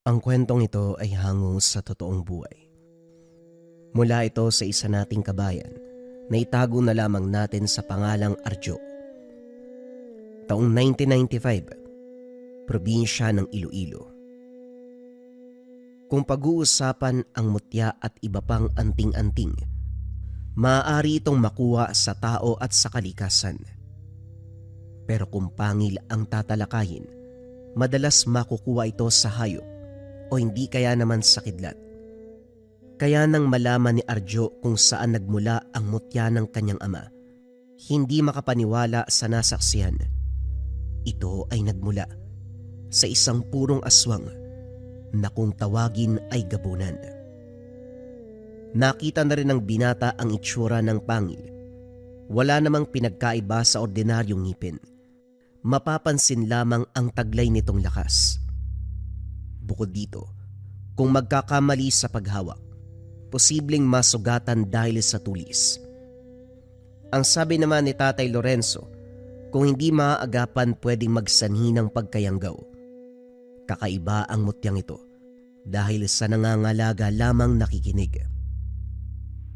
Ang kwentong ito ay hango sa totoong buhay. Mula ito sa isa nating kabayan na itago na lamang natin sa pangalang Arjo. Taong 1995, probinsya ng Iloilo. Kung pag-uusapan ang mutya at iba pang anting-anting, maaari itong makuha sa tao at sa kalikasan. Pero kung pangil ang tatalakayin, madalas makukuha ito sa hayop o hindi kaya naman sa kidlat. Kaya nang malaman ni Arjo kung saan nagmula ang mutya ng kanyang ama, hindi makapaniwala sa nasaksihan. Ito ay nagmula sa isang purong aswang na kung tawagin ay gabunan. Nakita na rin ng binata ang itsura ng pangil. Wala namang pinagkaiba sa ordinaryong ngipin. Mapapansin lamang ang taglay nitong lakas. Bukod dito, kung magkakamali sa paghawak, posibleng masugatan dahil sa tulis. Ang sabi naman ni Tatay Lorenzo, kung hindi maaagapan pwedeng magsanhi ng pagkayanggaw. Kakaiba ang mutyang ito dahil sa nangangalaga lamang nakikinig.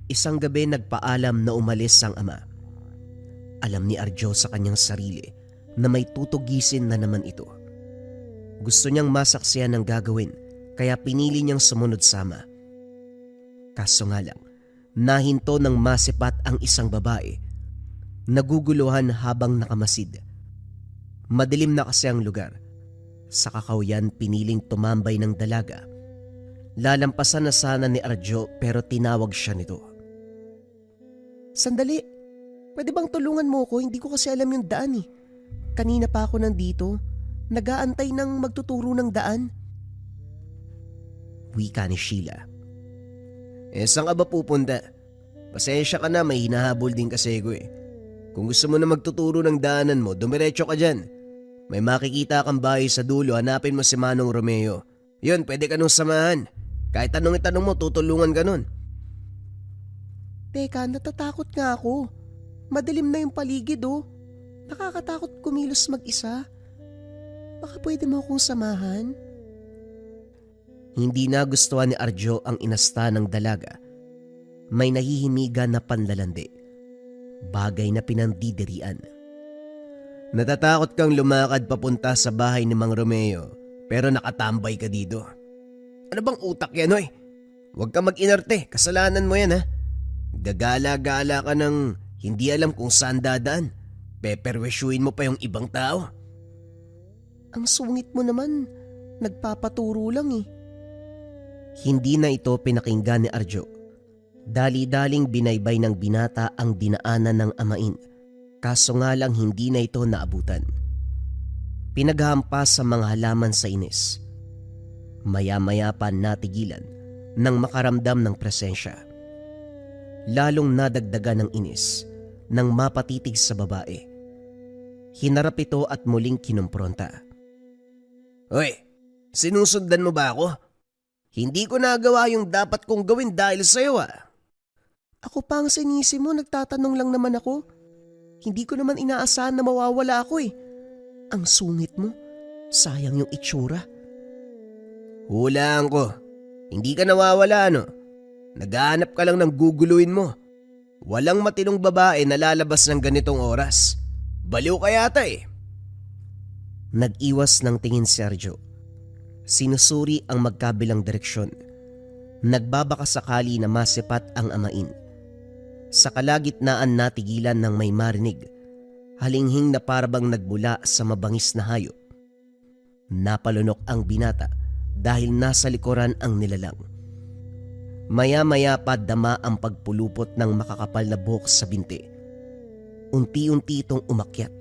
Isang gabi nagpaalam na umalis ang ama. Alam ni Arjo sa kanyang sarili na may tutugisin na naman ito. Gusto niyang masaksiyan ang gagawin kaya pinili niyang sumunod sama. Kaso nga lang, nahinto ng masipat ang isang babae. Naguguluhan habang nakamasid. Madilim na kasi ang lugar. Sa kakauyan piniling tumambay ng dalaga. Lalampasan na sana ni Arjo pero tinawag siya nito. Sandali, pwede bang tulungan mo ko? Hindi ko kasi alam yung daan eh. Kanina pa ako nandito. Nag-aantay ng magtuturo ng daan. Wika ni Sheila. Saan ka ba pupunta? Pasensya ka na, may hinahabol din kasi ko eh. Kung gusto mo na magtuturo ng daanan mo, dumiretso ka dyan. May makikita kang bahay sa dulo, hanapin mo si Manong Romeo. Yun, pwede ka nung samahan. Kahit anong itanong mo, tutulungan ka nun. Teka, natatakot nga ako. Madilim na yung paligid oh. Nakakatakot kumilos mag-isa. Baka pwede mo akong samahan? Hindi nagustuhan ni Arjo ang inasta ng dalaga. May nahihimigan na panlalandi. Bagay na pinandidirian. Natatakot kang lumakad papunta sa bahay ni Mang Romeo pero nakatambay ka dito. Ano bang utak yan oy? Huwag ka mag-inarte, kasalanan mo yan ha. Gagala-gala ka ng hindi alam kung saan dadaan. Peperwesyuin mo pa yung ibang tao. Ang sungit mo naman, nagpapaturo lang eh. Hindi na ito pinakinggan ni Arjo. Dali-daling binaybay ng binata ang dinaanan ng amain. Kaso nga lang hindi na ito naabutan. Pinaghampas sa mga halaman sa inis. Maya-maya pa natigilan nang makaramdam ng presensya. Lalong nadagdagan ng inis nang mapatitig sa babae. Hinarap ito at muling kinumpronta. Hoy, sinusundan mo ba ako? Hindi ko nagawa yung dapat kong gawin dahil sa'yo ah. Ako pa ang sinisi mo, nagtatanong lang naman ako. Hindi ko naman inaasahan na mawawala ako eh. Ang sungit mo, sayang yung itsura. Hulaan ko, hindi ka nawawala ano. Naghahanap ka lang ng guguluhin mo. Walang matinong babae na lalabas ng ganitong oras. Baliw ka yata eh. Nag-iwas ng tingin si Sergio. Sinusuri ang magkabilang direksyon. Nagbabaka sakali na masipat ang amain. Sa kalagitnaan natigilan ng may marinig. Halinghing na parabang nagbula sa mabangis na hayop. Napalunok ang binata dahil nasa likuran ang nilalang. Maya-maya pa dama ang pagpulupot ng makakapal na buhok sa binti. Unti-unti itong umakyat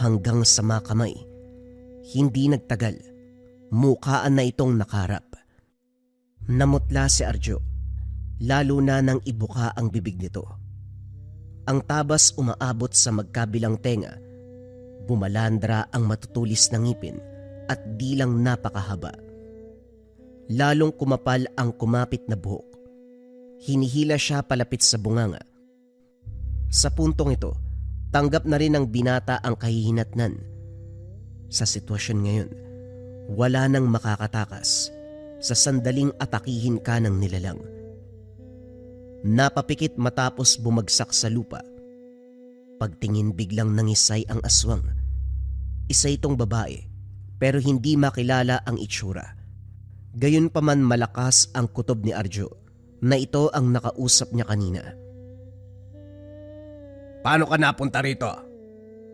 hanggang sa makamay. Hindi nagtagal, mukhaan na itong nakarap. Namutla si Arjo, lalo na nang ibuka ang bibig nito. Ang tabas umaabot sa magkabilang tenga. Bumalandra ang matutulis na ngipin at dilang napakahaba. Lalong kumapal ang kumapit na buhok. Hinihila siya palapit sa bunganga. Sa puntong ito, tanggap na rin ng binata ang kahihinatnan. Sa sitwasyon ngayon, wala nang makakatakas sa sandaling atakihin ka ng nilalang. Napapikit matapos bumagsak sa lupa. Pagtingin biglang nangisay ang aswang. Isa itong babae pero hindi makilala ang itsura. Gayunpaman malakas ang kutob ni Arjo na ito ang nakausap niya kanina. Paano ka napunta rito?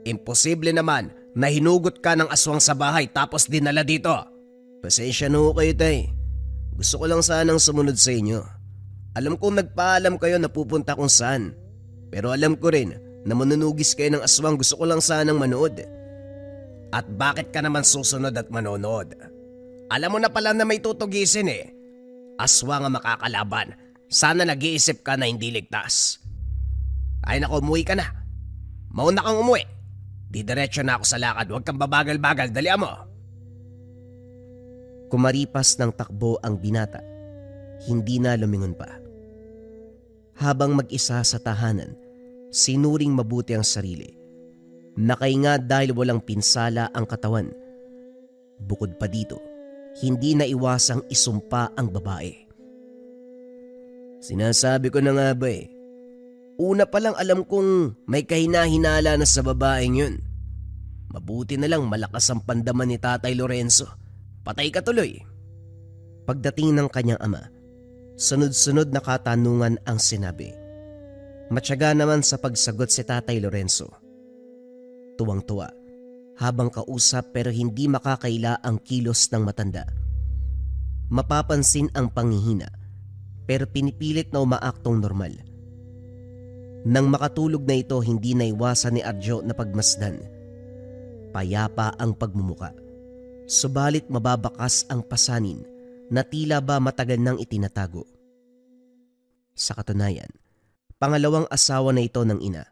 Imposible naman na hinugot ka ng aswang sa bahay tapos dinala dito. Pasensya na ho kayo, tay. Gusto ko lang sanang sumunod sa inyo. Alam kong nagpaalam kayo na pupunta kung saan. Pero alam ko rin na manunugis kayo ng aswang, gusto ko lang sanang manood. At bakit ka naman susunod at manonood? Alam mo na pala na may tutugisin eh. Aswang ang makakalaban. Sana nag-iisip ka na hindi ligtas. Ay naku, umuwi ka na. Mauna kang umuwi. Didiretso na ako sa lakad, huwag kang babagal-bagal, dalian mo. Kumaripas ng takbo ang binata. Hindi na lumingon pa. Habang mag-isa sa tahanan, sinuring mabuti ang sarili. Nakahinga dahil walang pinsala ang katawan. Bukod pa dito, hindi na iwasang isumpa ang babae. Sinasabi ko na nga ba eh. Una pa lang alam kong may kahina-hinala na sa babaeng yun. Mabuti na lang malakas ang pandaman ni Tatay Lorenzo. Patay ka tuloy. Pagdating ng kanyang ama, sunod-sunod na katanungan ang sinabi. Matyaga naman sa pagsagot si Tatay Lorenzo. Tuwang-tuwa, habang kausap pero hindi makakaila ang kilos ng matanda. Mapapansin ang panghihina, pero pinipilit na umaaktong normal. Nang makatulog na ito, hindi naiwasan ni Arjo na pagmasdan. Payapa ang pagmumuka, subalit mababakas ang pasanin na tila ba matagal nang itinatago. Sa katunayan, pangalawang asawa na ito ng ina,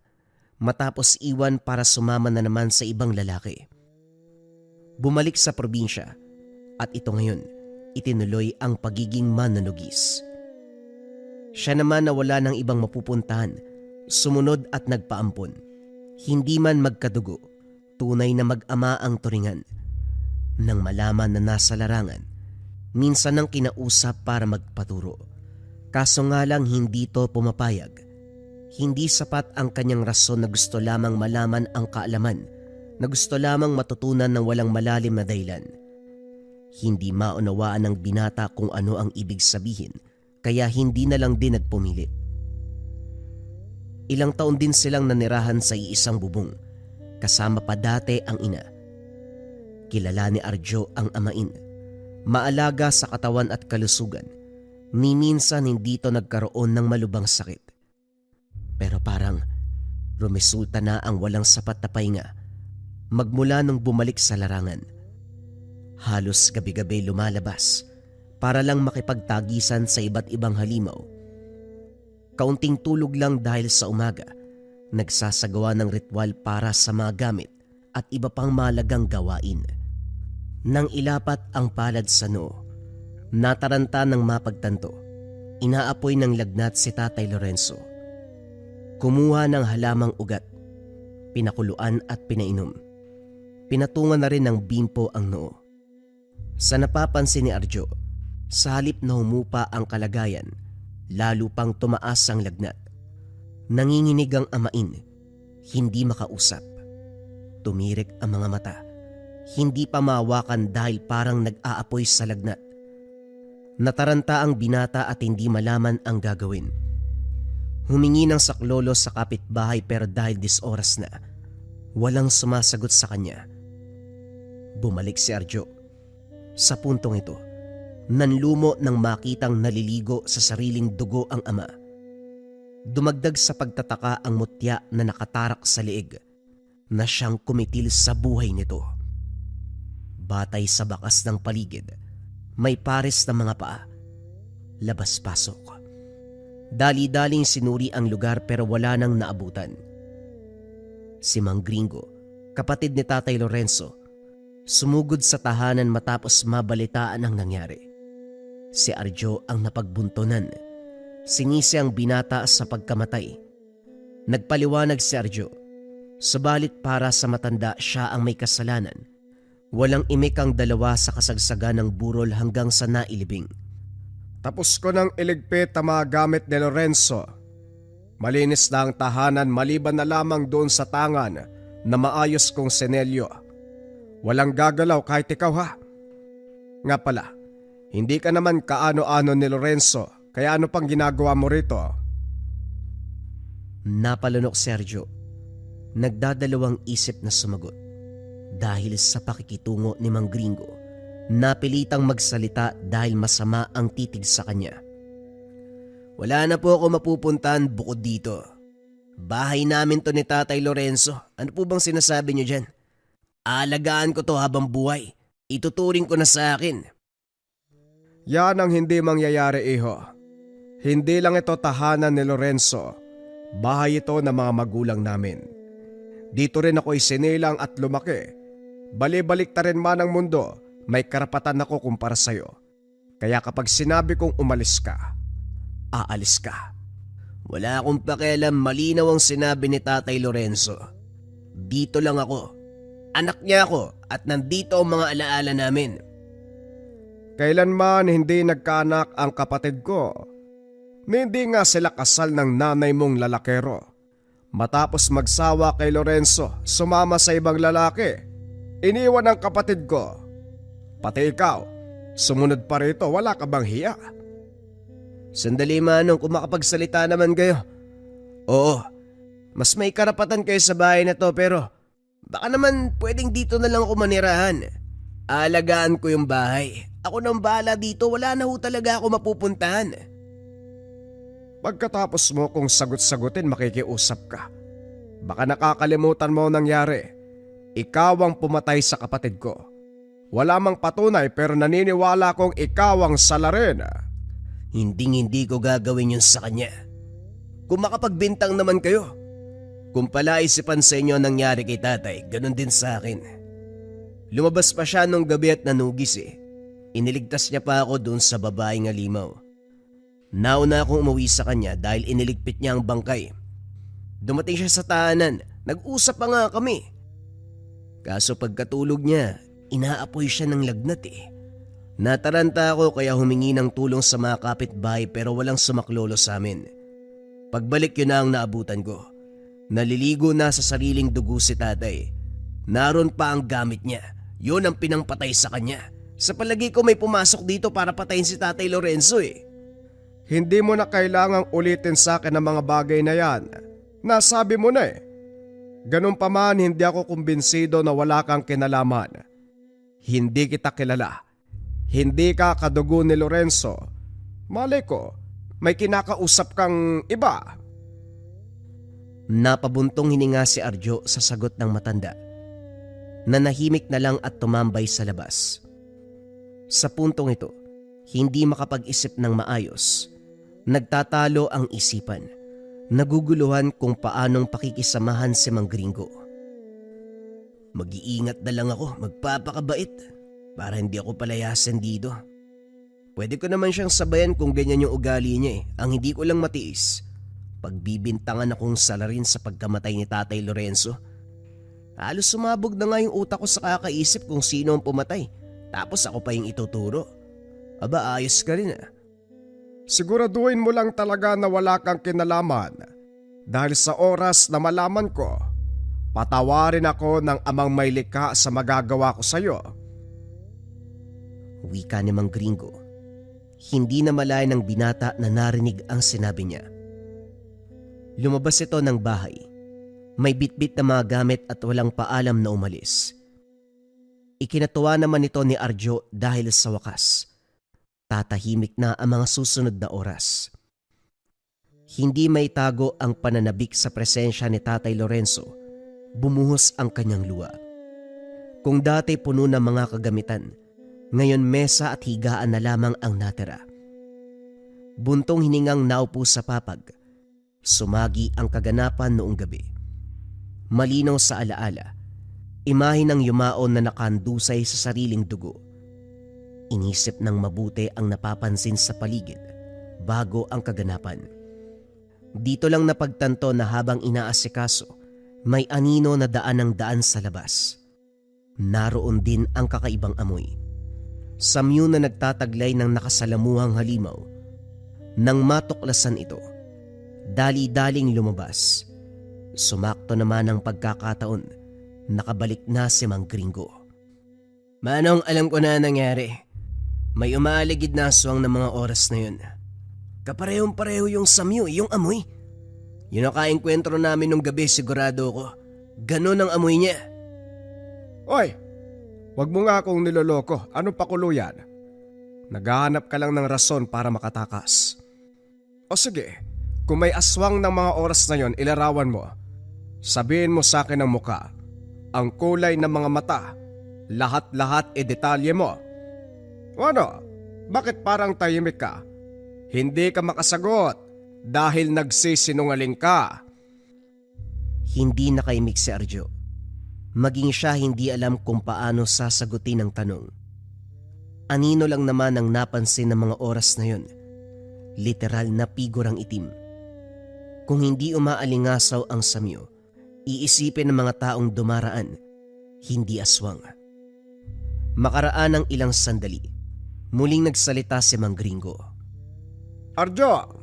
matapos iwan para sumama na naman sa ibang lalaki. Bumalik sa probinsya at ito ngayon itinuloy ang pagiging manunugis. Siya naman na wala ng ibang mapupuntahan, sumunod at nagpaampon. Hindi man magkadugo, tunay na mag-ama ang turingan. Nang malaman na nasa larangan, minsan nang kinausap para magpaturo. Kaso nga lang hindi to pumapayag. Hindi sapat ang kanyang rason na gusto lamang malaman ang kaalaman, na gusto lamang matutunan ng walang malalim na dahilan. Hindi maunawaan ng binata kung ano ang ibig sabihin, kaya hindi na lang din nagpumilit. Ilang taon din silang nanirahan sa iisang bubong, kasama pa dati ang ina. Kilala ni Arjo ang amain, maalaga sa katawan at kalusugan, ni minsan hindi ito nagkaroon ng malubang sakit. Pero parang rumisulta na ang walang sapat na pahinga magmula nung bumalik sa larangan. Halos gabi-gabi lumalabas para lang makipagtagisan sa iba't ibang halimaw. Kaunting tulog lang dahil sa umaga, nagsasagawa ng ritual para sa mga gamit at iba pang mahalagang gawain. Nang ilapat ang palad sa noo, nataranta ng mapagtanto, inaapoy ng lagnat si Tatay Lorenzo. Kumuha ng halamang ugat, pinakuluan at pinainom. Pinatungan na rin ng bimpo ang noo. Sa napapansin ni Arjo, sa halip na humupa ang kalagayan, lalo pang tumaas ang lagnat. Nanginginig ang amain, hindi makausap. Tumirik ang mga mata, hindi pa mawakan dahil parang nag-aapoy sa lagnat. Nataranta ang binata at hindi malaman ang gagawin. Humingi ng saklolo sa kapitbahay pero dahil disoras na, walang sumasagot sa kanya. Bumalik si Arjo. Sa puntong ito, nanlumo nang makitang naliligo sa sariling dugo ang ama. Dumagdag sa pagtataka ang mutya na nakatarak sa leeg na siyang kumitil sa buhay nito. Batay sa bakas ng paligid, may pares na mga paa. Labas-pasok. Dali-daling sinuri ang lugar pero wala nang naabutan. Si Mang Gringo, kapatid ni Tatay Lorenzo, sumugod sa tahanan matapos mabalitaan ang nangyari. Si Arjo ang napagbuntonan. Sinisi ang binata sa pagkamatay. Nagpaliwanag si Arjo, subalit para sa matanda siya ang may kasalanan. Walang imik ang dalawa sa kasagsagan ng burol hanggang sa nailibing. Tapos ko nang iligpit ang mga gamit ni Lorenzo. Malinis na ang tahanan maliban na lamang doon sa tangan na maayos kong senelyo. Walang gagalaw kahit ikaw ha. Nga pala, hindi ka naman kaano-ano ni Lorenzo, kaya ano pang ginagawa mo rito? Napalunok Sergio. Nagdadalawang isip na sumagot. Dahil sa pakikitungo ni Mang Gringo, napilitang magsalita dahil masama ang titig sa kanya. Wala na po ako mapupuntahan bukod dito. Bahay namin to ni Tatay Lorenzo. Ano po bang sinasabi niyo dyan? Aalagaan ko to habang buhay. Ituturing ko na sa akin. Yan ang hindi mangyayari, iho. Hindi lang ito tahanan ni Lorenzo. Bahay ito ng mga magulang namin. Dito rin ako isinilang at lumaki. Bali-balik ta rin man ang mundo, may karapatan ako kumpara sa'yo. Kaya kapag sinabi kong umalis ka, aalis ka. Wala akong pakialam, malinaw ang sinabi ni Tatay Lorenzo. Dito lang ako. Anak niya ako at nandito ang mga alaala namin. Kailanman hindi nagkaanak ang kapatid ko. Hindi nga sila kasal ng nanay mong lalakero. Matapos magsawa kay Lorenzo, sumama sa ibang lalaki. Iniwan ang kapatid ko. Pati ikaw, sumunod pa rito, wala ka bang hiya? Sandali Manong, kung makapagsalita naman kayo. Oo, mas may karapatan kayo sa bahay na to pero baka naman pwedeng dito na lang ako manirahan. Aalagaan ko yung bahay. Ako nang bahala dito, wala na ho talaga ako mapupuntahan. Pagkatapos mo kung sagot-sagutin makikiusap ka. Baka nakakalimutan mo nangyari. Ikaw ang pumatay sa kapatid ko. Wala mang patunay pero naniniwala kong ikaw ang salarin. Hindi ko gagawin yun sa kanya. Kung makapagbintang naman kayo. Kung palaisipan sa inyo ang nangyari kay tatay, ganun din sa akin. Lumabas pa siya nung gabi at nanugis eh. Iniligtas niya pa ako doon sa babaeng alimaw. Nauna akong umuwi sa kanya dahil iniligpit niya ang bangkay. Dumating siya sa tahanan, nag-usap pa nga kami. Kaso pagkatulog niya, inaapoy siya ng lagnat eh. Nataranta ako kaya humingi ng tulong sa mga kapitbahay pero walang sumaklolo sa amin. Pagbalik yun na ang naabutan ko. Naliligo na sa sariling dugo si tatay. Naroon pa ang gamit niya. Yun ang pinangpatay sa kanya. Sa palagi ko may pumasok dito para patayin si Tatay Lorenzo eh. Hindi mo na kailangang ulitin sa akin ang mga bagay na yan. Nasabi mo na eh. Ganun pa man, hindi ako kumbinsido na wala kang kinalaman. Hindi kita kilala. Hindi ka kadugo ni Lorenzo. Malay ko, may kinakausap kang iba. Napabuntong hininga si Arjo sa sagot ng matanda. Nanahimik na lang at tumambay sa labas. Sa puntong ito, hindi makapag-isip ng maayos. Nagtatalo ang isipan. Naguguluhan kung paanong pakikisamahan si Mang Gringo. Mag-iingat na lang ako, magpapakabait para hindi ako palayasin dito. Pwede ko naman siyang sabayan kung ganyan yung ugali niya eh. Ang hindi ko lang matiis, pagbibintangan akong salarin sa pagkamatay ni Tatay Lorenzo. Halos sumabog na nga yung utak ko sa kakaisip kung sino ang pumatay. Tapos ako pa yung ituturo. Aba, ayos ka rin ah. Siguraduhin mo lang talaga na wala kang kinalaman. Dahil sa oras na malaman ko, patawarin ako ng amang may likha sa magagawa ko sa'yo. Wika ni Mang Gringo. Hindi na malay ng binata na narinig ang sinabi niya. Lumabas ito ng bahay. May bitbit na mga gamit at walang paalam na umalis. Ikinatuwa naman ito ni Arjo dahil sa wakas, tatahimik na ang mga susunod na oras. Hindi may tago ang pananabik sa presensya ni Tatay Lorenzo. Bumuhos ang kanyang luha. Kung dati puno ng mga kagamitan, ngayon mesa at higaan na lamang ang natira. Buntong hiningang naupo sa papag. Sumagi ang kaganapan noong gabi. Malinaw sa alaala, imahe ng yumaon na nakandusay sa sariling dugo. Inisip ng mabuti ang napapansin sa paligid bago ang kaganapan. Dito lang napagtanto na habang inaasikaso, may anino na daan ng daan sa labas. Naroon din ang kakaibang amoy. Samyo na nagtataglay ng nakasalamuhang halimaw. Nang matuklasan ito, dali-daling lumabas. Sumakto naman ang pagkakataon, nakabalik na si Mang Gringo. Manong, alam ko na nangyari. May umaaligid na aswang ng mga oras na yun. Kaparehong-pareho yung samyo, yung amoy. Yun ang kaengkwentro namin nung gabi, sigurado ko. Ganon ang amoy niya. Oy, wag mo nga akong niloloko. Anong pakulo yan? Naghahanap ka lang ng rason para makatakas. O sige, kung may aswang ng mga oras na yon, ilarawan mo. Sabihin mo sa akin ang muka, ang kulay ng mga mata, lahat-lahat detalye mo. O ano, bakit parang tahimik ka? Hindi ka makasagot dahil nagsisinungaling ka. Hindi nakaimik si Arjo. Maging siya hindi alam kung paano sasagutin ang tanong. Anino lang naman ang napansin ng mga oras na yon. Literal na figurang itim. Kung hindi umaalingasaw ang samyo, iisipin ng mga taong dumaraan, hindi aswang. Makaraan ng ilang sandali, muling nagsalita si Mang Gringo. Arjo,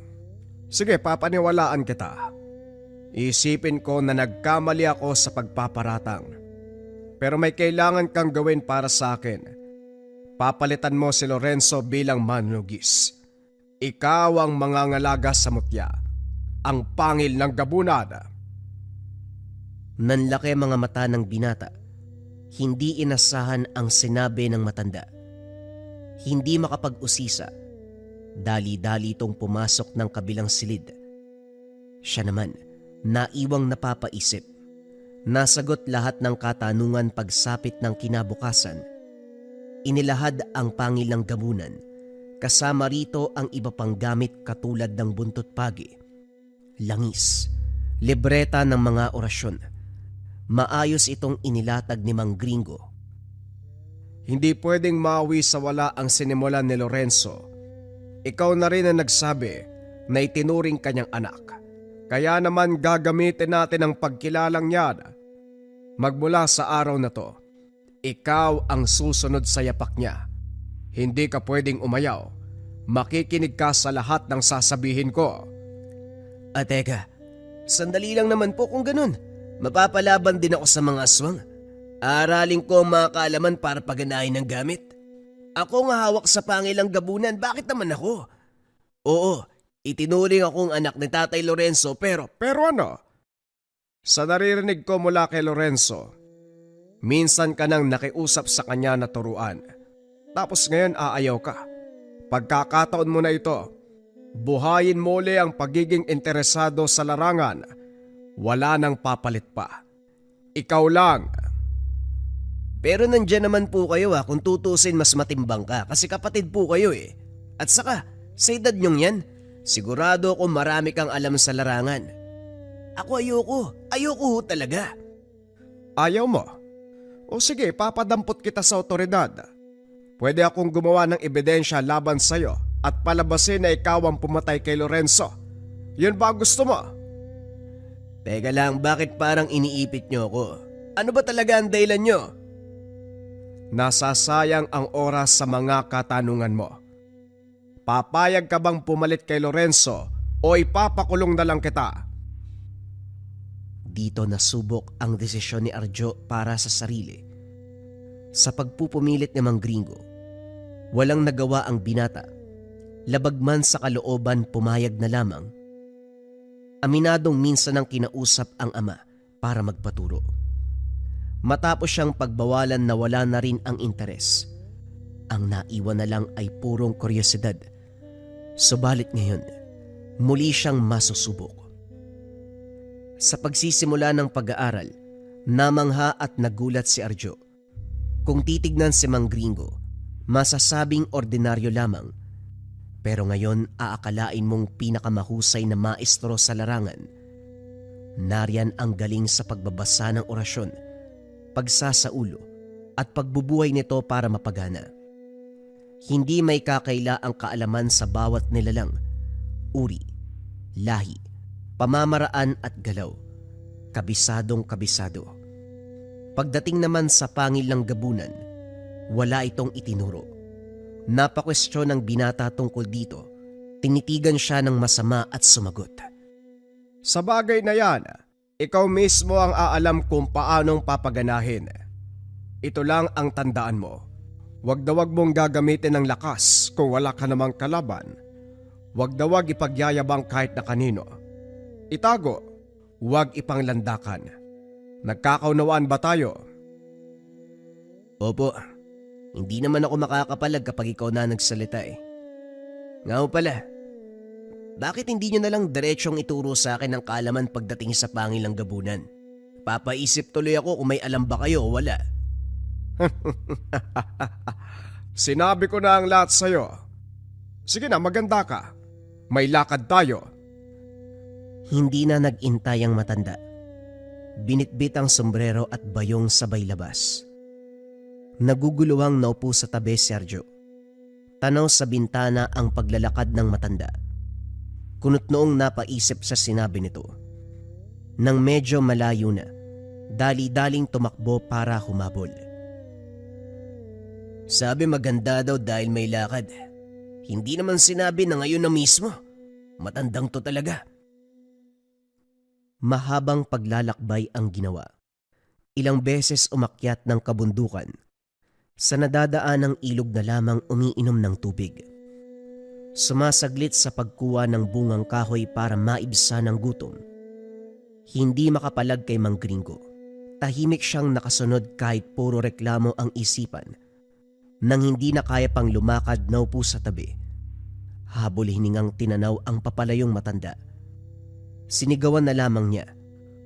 sige, papaniwalaan kita. Isipin ko na nagkamali ako sa pagpaparatang. Pero may kailangan kang gawin para sa akin. Papalitan mo si Lorenzo bilang manlugis. Ikaw ang mangangalaga sa mutya, ang pangil ng gabunad. Nanlaki mga mata ng binata. Hindi inasahan ang sinabi ng matanda. Hindi makapag-usisa. Dali-dali itong pumasok ng kabilang silid. Siya naman, naiwang napapaisip. Nasagot lahat ng katanungan pagsapit ng kinabukasan. Inilahad ang pangil ng gamunan. Kasama rito ang iba pang gamit katulad ng buntot pagi, langis, libreta ng mga orasyon. Maayos itong inilatag ni Mang Gringo. Hindi pwedeng mawi sa wala ang sinimulan ni Lorenzo. Ikaw na rin ang nagsabi na itinuring kanyang anak. Kaya naman gagamitin natin ang pagkilalang yan. Magmula sa araw na to, ikaw ang susunod sa yapak niya. Hindi ka pwedeng umayaw. Makikinig ka sa lahat ng sasabihin ko. Teka, sandali lang naman po kung ganun. Mapapalaban din ako sa mga aswang. Aralin ko ang mga kaalaman para paganahin ng gamit. Ako nga hawak sa pangilang gabunan, bakit naman ako? Oo, itinuring akong anak ni Tatay Lorenzo pero ano? Sa naririnig ko mula kay Lorenzo, minsan ka nang nakiusap sa kanya na turuan. Tapos ngayon aayaw ka. Pagkakataon mo na ito, buhayin mo uli ang pagiging interesado sa larangan. Wala nang papalit pa. Ikaw lang. Pero nandyan naman po kayo kung tutusin mas matimbang ka kasi kapatid po kayo eh. At saka, sa edad nyong yan, sigurado ako marami kang alam sa larangan. Ako ayoko ho talaga. Ayaw mo? O sige, papadampot kita sa otoridad. Pwede akong gumawa ng ebidensya laban sa'yo at palabasin na ikaw ang pumatay kay Lorenzo. Yun ba gusto mo? Teka lang, bakit parang iniipit nyo ako? Ano ba talaga ang dahilan nyo? Nasasayang ang oras sa mga katanungan mo. Papayag ka bang pumalit kay Lorenzo o ipapakulong na lang kita? Dito nasubok ang desisyon ni Arjo para sa sarili. Sa pagpupumilit ni Mang Gringo, walang nagawa ang binata. Labag man sa kalooban, pumayag na lamang. Aminadong minsan ang kinausap ang ama para magpaturo. Matapos siyang pagbawalan na wala na rin ang interes, ang naiwan na lang ay purong kuryosidad. Subalit ngayon, muli siyang masusubok. Sa pagsisimula ng pag-aaral, namangha at nagulat si Arjo. Kung titignan si Mang Gringo, masasabing ordinaryo lamang. Pero ngayon aakalain mong pinakamahusay na maestro sa larangan. Nariyan ang galing sa pagbabasa ng orasyon, pagsasaulo at pagbubuhay nito para mapagana. Hindi may kakaila ang kaalaman sa bawat nilalang, uri, lahi, pamamaraan at galaw. Kabisadong kabisado. Pagdating naman sa pangil ng gabunan, wala itong itinuro. Napakwestiyon ng binata tungkol dito. Tinitigan siya ng masama at sumagot. Sa bagay na yan, ikaw mismo ang aalam kung paanong papaganahin. Ito lang ang tandaan mo. Huwag na huwag mong gagamitin ng lakas kung wala ka namang kalaban. Huwag na huwag ipagyayabang kahit na kanino. Itago, huwag ipanglandakan. Nagkakaunawaan ba tayo? Opo, hindi naman ako makakapalag kapag ikaw na nagsalita eh. Nga pala, bakit hindi nyo nalang diretsyong ituro sa akin ang kaalaman pagdating sa pangil ng gabunan? Papaisip tuloy ako kung may alam ba kayo o wala. Sinabi ko na ang lahat sa'yo. Sige na, maganda ka. May lakad tayo. Hindi na nag-intay ang matanda. Binitbit ang sombrero at bayong sabay labas. Naguguluhang naupo sa tabi si Arjo. Tanaw sa bintana ang paglalakad ng matanda. Kunot noong napaisip sa sinabi nito. Nang medyo malayo na, dali-daling tumakbo para humabol. Sabi maganda daw dahil may lakad. Hindi naman sinabi na ngayon na mismo. Matandang to talaga. Mahabang paglalakbay ang ginawa. Ilang beses umakyat ng kabundukan. Sa nadadaan ng ilog na lamang umiinom ng tubig. Sumasaglit sa pagkuha ng bungang kahoy para maibsa ng gutom. Hindi makapalag kay Mang Gringo. Tahimik siyang nakasunod kahit puro reklamo ang isipan. Nang hindi na kaya pang lumakad, naupo sa tabi. Habol hiningang tinanaw ang papalayong matanda. Sinigawan na lamang niya.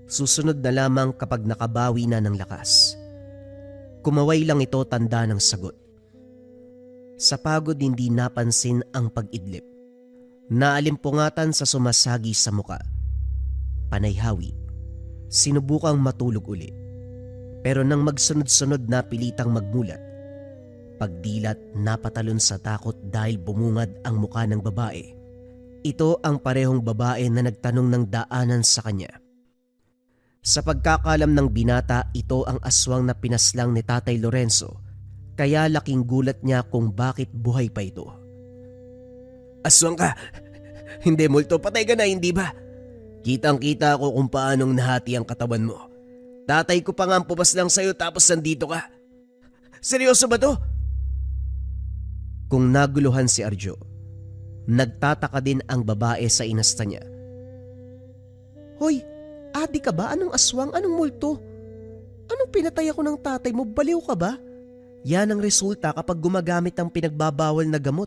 Susunod na lamang kapag nakabawi na ng lakas. Kumaway lang ito tanda ng sagot. Sa pagod hindi napansin ang pag-idlip. Naalimpungatan sa sumasagi sa muka. Panayhawi. Sinubukang matulog uli. Pero nang magsunod-sunod na pilitang magmulat, pagdilat napatalon sa takot dahil bumungad ang muka ng babae. Ito ang parehong babae na nagtanong ng daanan sa kanya. Sa pagkakalam ng binata, ito ang aswang na pinaslang ni Tatay Lorenzo, kaya laking gulat niya kung bakit buhay pa ito. Aswang ka! Hindi multo, patay ka na, hindi ba? Kitang-kita ko kung paanong nahati ang katawan mo. Tatay ko pa nga ang pumaslang sa'yo tapos nandito ka. Seryoso ba to? Kung naguluhan si Arjo, nagtataka din ang babae sa inasta niya. Hoy, adi ka ba? Anong aswang? Anong multo? Anong pinatay ako ng tatay mo? Baliw ka ba? Yan ang resulta kapag gumagamit ng pinagbabawal na gamot.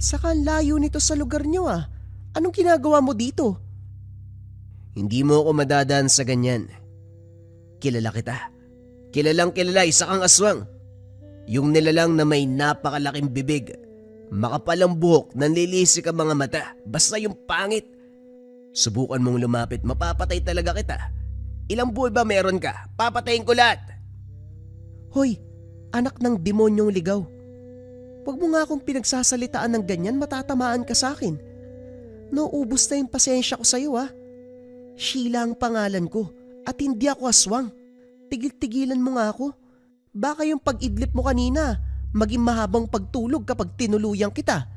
Saka ang layo nito sa lugar niyo ah. Anong ginagawa mo dito? Hindi mo ako madadaan sa ganyan. Kilala kita. Kilalang kilala, isa kang aswang. Yung nilalang na may napakalaking bibig, makapal ang buhok, nanlilisi ka mga mata, basta yung pangit. Subukan mong lumapit, mapapatay talaga kita. Ilang buhay ba meron ka? Papatayin ko lahat. Hoy, anak ng demonyong ligaw. Huwag mo nga akong pinagsasalitaan ng ganyan, matatamaan ka sa akin. Nauubos na yung pasensya ko sa'yo ah. Sheila ang pangalan ko at hindi ako aswang. Tigil-tigilan mo nga ako. Baka yung pag-idlip mo kanina, maging mahabang pagtulog kapag tinuluyang kita.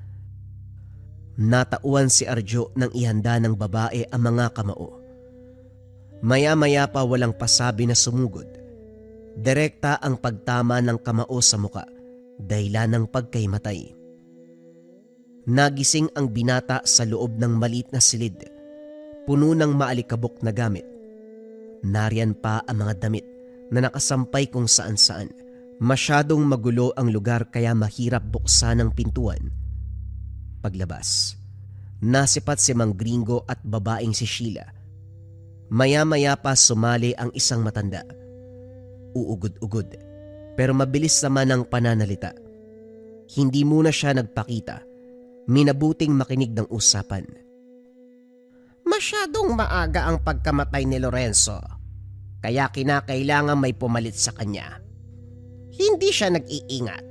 Natauan si Arjo nang ihanda ng babae ang mga kamao. Maya-maya pa walang pasabi na sumugod. Direkta ang pagtama ng kamao sa muka, dahilan ng pagkaimatay. Nagising ang binata sa loob ng maliit na silid, puno ng maalikabok na gamit. Nariyan pa ang mga damit na nakasampay kung saan-saan. Masyadong magulo ang lugar kaya mahirap buksan ang pintuan. Paglabas, nasipat si Mang Gringo at babaeng si Sheila. Maya-maya pa sumali ang isang matanda. Uugod-ugod, pero mabilis naman ang pananalita. Hindi muna siya nagpakita. Minabuting makinig ng usapan. Masyadong maaga ang pagkamatay ni Lorenzo. Kaya kinakailangan may pumalit sa kanya. Hindi siya nag-iingat.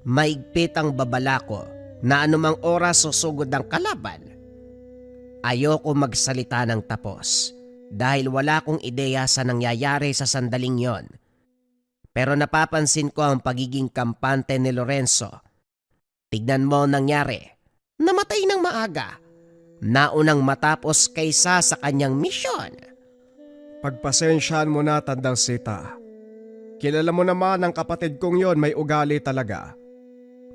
Maigpit ang babala ko na anumang oras susugod ang kalaban. Ayoko magsalita ng tapos dahil wala akong ideya sa nangyayari sa sandaling yon. Pero napapansin ko ang pagiging kampante ni Lorenzo. Tignan mo ang nangyari. Namatay ng maaga. Naunang matapos kaysa sa kanyang misyon. Pagpasensyahan mo na, Tandang Sita. Kilala mo naman ang kapatid kong yon, may ugali talaga.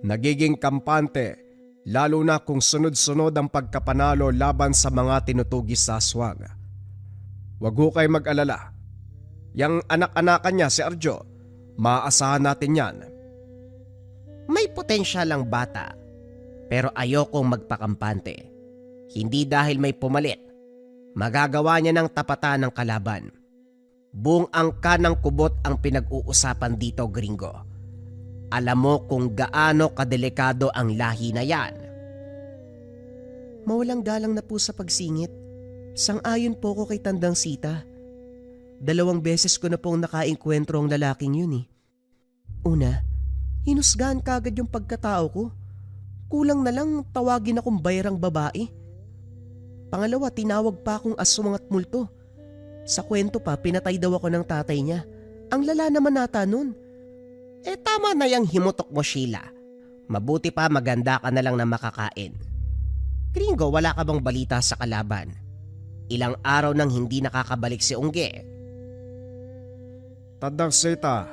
Nagiging kampante, lalo na kung sunod-sunod ang pagkapanalo laban sa mga tinutugis sa aswang. Huwag ho kayo mag-alala. Yang anak-anakan niya si Arjo, maaasahan natin yan. May potensyal ang bata, pero ayokong magpakampante. Hindi dahil may pumalit. Magagawa niya ng tapatan ng kalaban. Buong angka ng kubot ang pinag-uusapan dito, gringo. Alam mo kung gaano kadelikado ang lahi na yan. Mawalang galang na po sa pagsingit. Sang-ayon po ko kay Tandang Sita. 2 beses ko na pong nakaengkwentro ang lalaking yun eh. Una, hinusgahan kagad yung pagkatao ko. Kulang na lang tawagin akong bayrang babae. Pangalawa, tinawag pa akong aswang at multo. Sa kwento pa, pinatay daw ako ng tatay niya. Ang lala naman nata nun. Tama na yung himutok mo, Sheila. Mabuti pa maganda ka na lang na makakain. Gringo, wala ka bang balita sa kalaban? Ilang araw nang hindi nakakabalik si Ungge. Tandang Sita,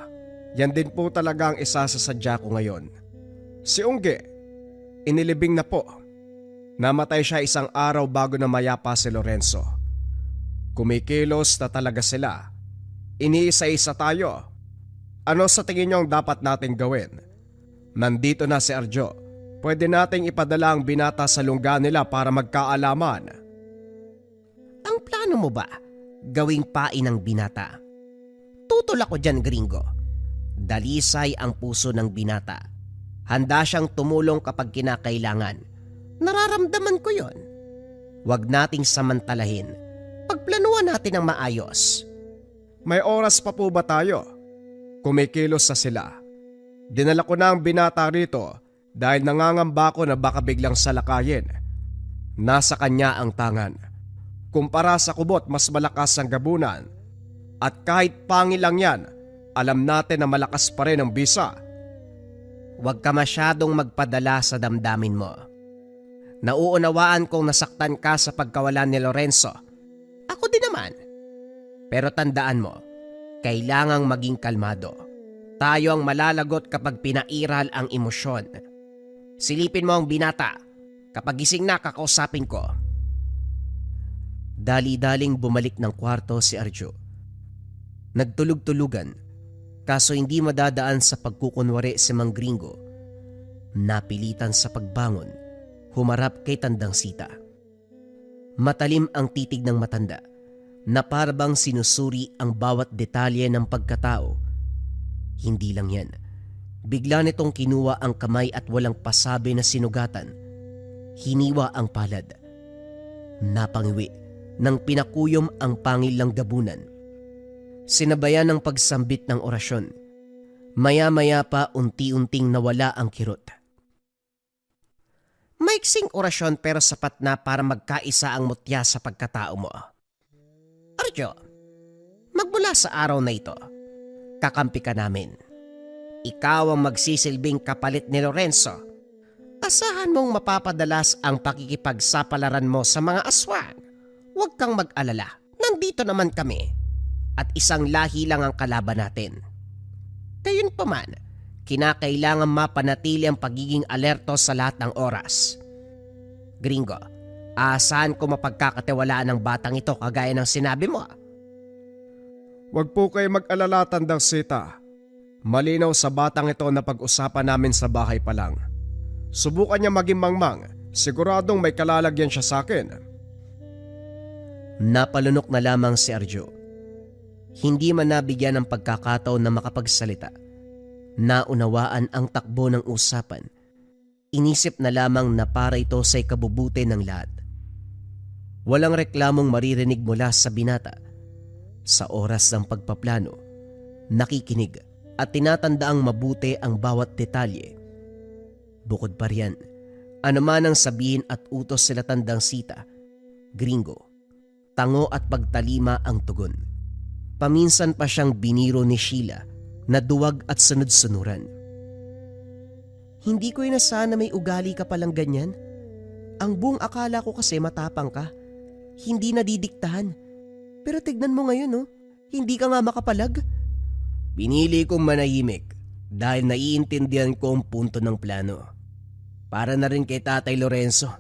yan din po talaga ang isa sa sadya ko ngayon. Si Ungge, inilibing na po. Namatay siya 1 araw bago na mayapa si Lorenzo. Kumikilos na talaga sila. Iniisa-isa tayo. Ano sa tingin niyo ang dapat nating gawin? Nandito na si Arjo. Pwede nating ipadala ang binata sa lungga nila para magkaalaman. Ang plano mo ba? Gawing pain ng binata? Tutol ako dyan, gringo. Dalisay ang puso ng binata. Handa siyang tumulong kapag kinakailangan. Nararamdaman ko yon. Huwag nating samantalahin. Pagplanuhan natin ang maayos. May oras pa po ba tayo? Kumikilos na sila. Dinala ko na ang binata rito dahil nangangamba ko na baka biglang salakayin. Nasa kanya ang tangan. Kumpara sa kubot, mas malakas ang gabunan. At kahit pangil lang yan, alam natin na malakas pa rin ang bisa. Huwag ka masyadong magpadala sa damdamin mo. Nauunawaan kong nasaktan ka sa pagkawala ni Lorenzo. Ako din naman. Pero tandaan mo, kailangang maging kalmado. Tayo ang malalagot kapag pinairal ang emosyon. Silipin mo ang binata. Kapag gising na, kakausapin ko. Dali-daling bumalik ng kwarto si Arjo. Nagtulog-tulugan, kaso hindi madadaan sa pagkukunwari si Mang Gringo. Napilitan sa pagbangon, humarap kay Tandang Sita. Matalim ang titig ng matanda na parabang sinusuri ang bawat detalye ng pagkatao. Hindi lang yan. Bigla nitong kinuha ang kamay at walang pasabi na sinugatan. Hiniwa ang palad. Napangiwi nang pinakuyom ang pangilang gabunan. Sinabayan ng pagsambit ng orasyon. Maya-maya pa unti-unting nawala ang kirot. Maiksing orasyon pero sapat na para magkaisa ang mutya sa pagkatao mo. Arjo, magmula sa araw na ito, kakampi ka namin. Ikaw ang magsisilbing kapalit ni Lorenzo. Asahan mong mapapadalas ang pakikipagsapalaran mo sa mga aswang. Huwag kang mag-alala, nandito naman kami. At isang lahi lang ang kalaban natin. Gayunpaman, kinakailangan mapanatili ang pagiging alerto sa lahat ng oras. Gringo, asahan ko mapagkakatiwalaan ng batang ito kagaya ng sinabi mo. Huwag po kayo mag-alala, Tandang Sita. Malinaw sa batang ito na pag-usapan namin sa bahay pa lang. Subukan niya maging mangmang, siguradong may kalalagyan siya sa akin. Napalunok na lamang si Arjo. Hindi man nabigyan ng pagkakataon na makapagsalita. Naunawaan ang takbo ng usapan. Inisip na lamang na para ito sa ikabubuti ng lahat. Walang reklamong maririnig mula sa binata. Sa oras ng pagpaplano, nakikinig at tinatandaang mabuti ang bawat detalye. Bukod pa riyan, anuman ang sabihin at utos sila Tandang Sita, Gringo, tango at pagtalima ang tugon. Paminsan pa siyang biniro ni Sheila na duwag at sunod-sunuran. Hindi ko inasahan na may ugali ka palang ganyan. Ang buong akala ko kasi matapang ka. Hindi nadidiktahan. Pero tignan mo ngayon, oh. Hindi ka nga makapalag. Pinili kong manahimik dahil naiintindihan ko ang punto ng plano. Para na rin kay Tatay Lorenzo.